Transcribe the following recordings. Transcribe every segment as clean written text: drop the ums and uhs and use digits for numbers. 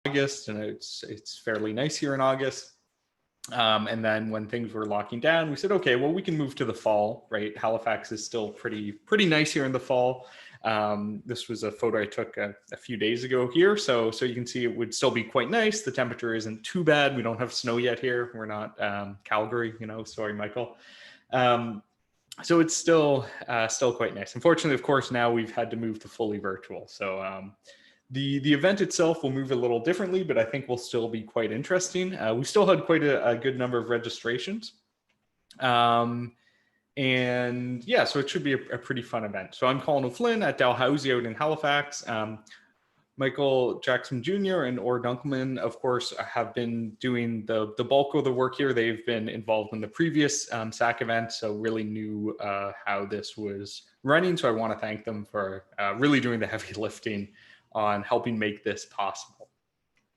August, and it's fairly nice here in August. And then when things were locking down, we said, okay, well, we can move to the fall, right? Halifax is still pretty nice here in the fall. This was a photo I took a few days ago here. So you can see it would still be quite nice. The temperature isn't too bad. We don't have snow yet here. We're not Calgary, sorry, Michael. So it's still quite nice. Unfortunately, of course, now we've had to move to fully virtual. So the event itself will move a little differently, but I think will still be quite interesting. We still had quite a good number of registrations. And yeah, so it should be a pretty fun event. So I'm Colin Flynn at Dalhousie out in Halifax. Michael Jackson Jr. and Orr Dunkelman, of course, have been doing the bulk of the work here. They've been involved in the previous SAC event, so really knew how this was running. So I want to thank them for really doing the heavy lifting on helping make this possible.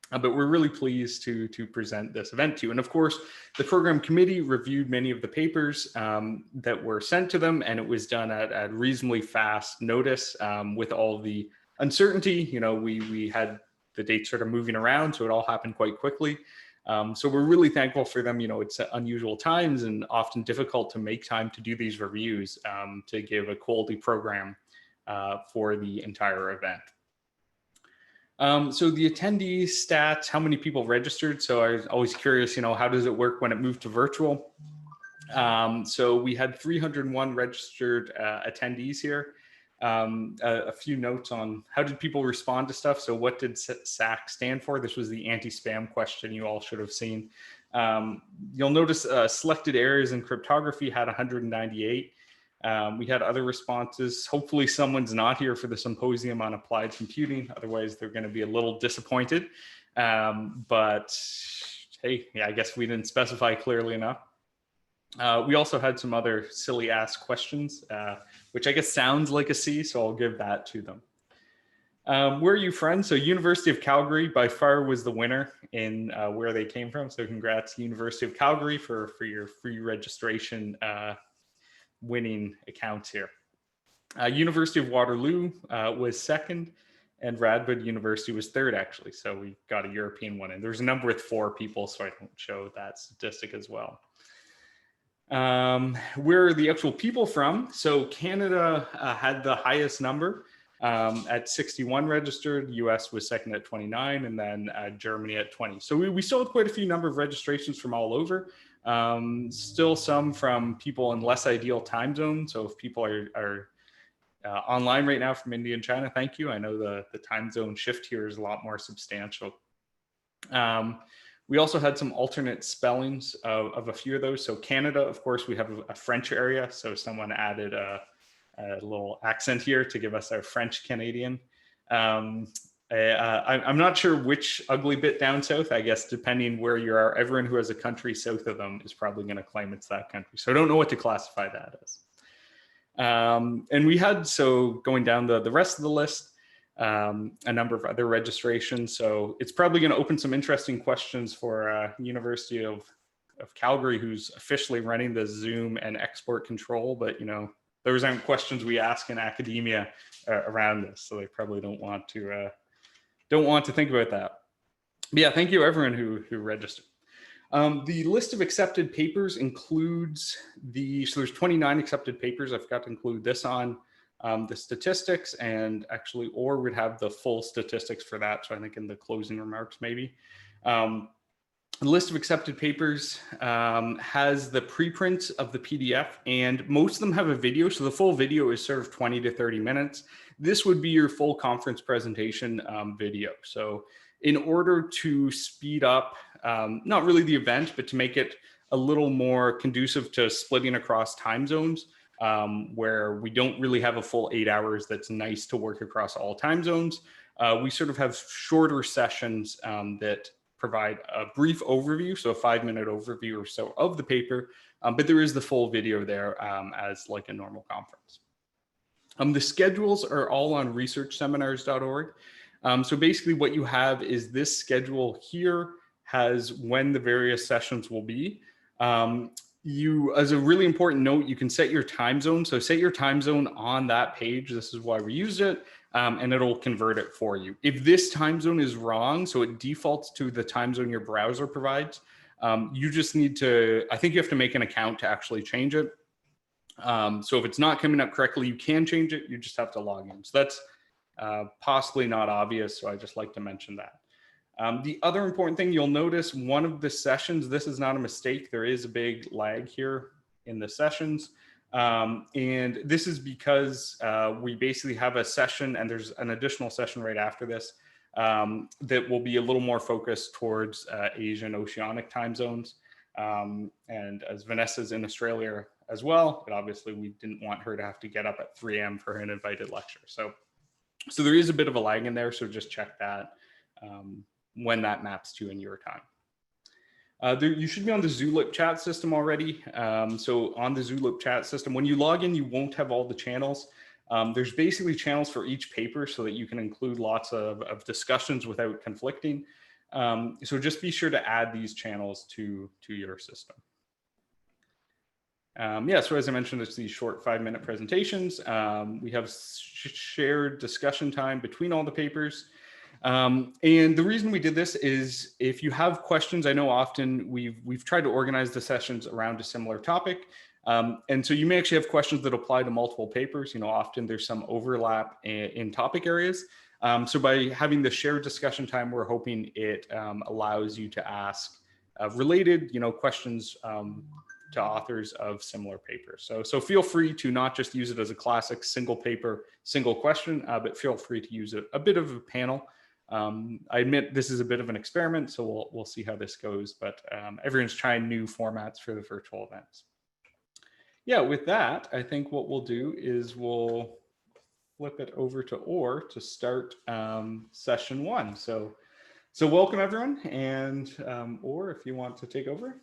But we're really pleased to present this event to you. And of course, the program committee reviewed many of the papers that were sent to them, and it was done at reasonably fast notice with all the uncertainty. We had the dates sort of moving around, so it all happened quite quickly. So we're really thankful for them. It's unusual times and often difficult to make time to do these reviews to give a quality program for the entire event. So the attendees stats, how many people registered? So I was always curious, how does it work when it moved to virtual? So we had 301 registered attendees here. A few notes on how did people respond to stuff. So what did SAC stand for? This was the anti-spam question you all should have seen. You'll notice selected areas in cryptography had 198. We had other responses. Hopefully someone's not here for the symposium on applied computing. Otherwise, they're going to be a little disappointed. But hey, yeah, I guess we didn't specify clearly enough. We also had some other silly ass questions, which I guess sounds like a C, so I'll give that to them. Where are you from? So University of Calgary by far was the winner in where they came from. So congrats, University of Calgary, for your free registration winning accounts here. University of Waterloo was second, and Radboud University was third, actually. So we got a European one, and there's a number with 4 people, so I don't show that statistic as well. Where are the actual people from? So Canada had the highest number at 61 registered. US was second at 29, and then Germany at 20. So we still had quite a few number of registrations from all over. Still some from people in less ideal time zones. So if people are online right now from India and China, thank you. I know the time zone shift here is a lot more substantial. We also had some alternate spellings of a few of those. So Canada, of course, we have a French area. So someone added a little accent here to give us our French Canadian. I'm not sure which ugly bit down south. I guess depending where you are, everyone who has a country south of them is probably going to claim it's that country. So I don't know what to classify that as. And we had, so going down the rest of the list, a number of other registrations. So it's probably going to open some interesting questions for University of Calgary, who's officially running the Zoom and export control. But those aren't questions we ask in academia around this, so they probably don't want to think about that. But yeah, thank you everyone who registered. The list of accepted papers includes so there's 29 accepted papers. I forgot to include this on the statistics, and actually Orr would have the full statistics for that. So I think in the closing remarks, maybe. The list of accepted papers has the preprint of the PDF, and most of them have a video. So the full video is sort of 20 to 30 minutes. This would be your full conference presentation video. So in order to speed up, not really the event, but to make it a little more conducive to splitting across time zones, where we don't really have a full 8 hours that's nice to work across all time zones, we sort of have shorter sessions that provide a brief overview, so a 5-minute overview or so of the paper, but there is the full video there as like a normal conference. The schedules are all on researchseminars.org. So basically what you have is this schedule here has when the various sessions will be. As a really important note, you can set your time zone. So set your time zone on that page. This is why we used it. and it'll convert it for you. If this time zone is wrong, so it defaults to the time zone your browser provides, you just need to, I think you have to make an account to actually change it. So if it's not coming up correctly, you can change it. You just have to log in. So that's possibly not obvious. So I just like to mention that. The other important thing you'll notice, one of the sessions, this is not a mistake. There is a big lag here in the sessions. And this is because we basically have a session and there's an additional session right after this that will be a little more focused towards Asian Oceanic time zones. And as Vanessa's in Australia as well, but obviously we didn't want her to have to get up at 3 a.m. for an invited lecture. So there is a bit of a lag in there. So just check that when that maps to in your time. You should be on the Zulip chat system already. So on the Zulip chat system, when you log in, you won't have all the channels. There's basically channels for each paper so that you can include lots of discussions without conflicting. So just be sure to add these channels to your system. Yeah, so as I mentioned, it's these short 5-minute presentations. We have shared discussion time between all the papers. And the reason we did this is if you have questions, I know often we've tried to organize the sessions around a similar topic. And so you may actually have questions that apply to multiple papers. You know, often there's some overlap in topic areas. So by having the shared discussion time, we're hoping it allows you to ask related, questions to authors of similar papers. So feel free to not just use it as a classic single paper, single question, but feel free to use it a bit of a panel. I admit this is a bit of an experiment, so we'll see how this goes, but everyone's trying new formats for the virtual events. Yeah, with that, I think what we'll do is we'll flip it over to Orr to start session 1. So welcome everyone, and Orr, if you want to take over.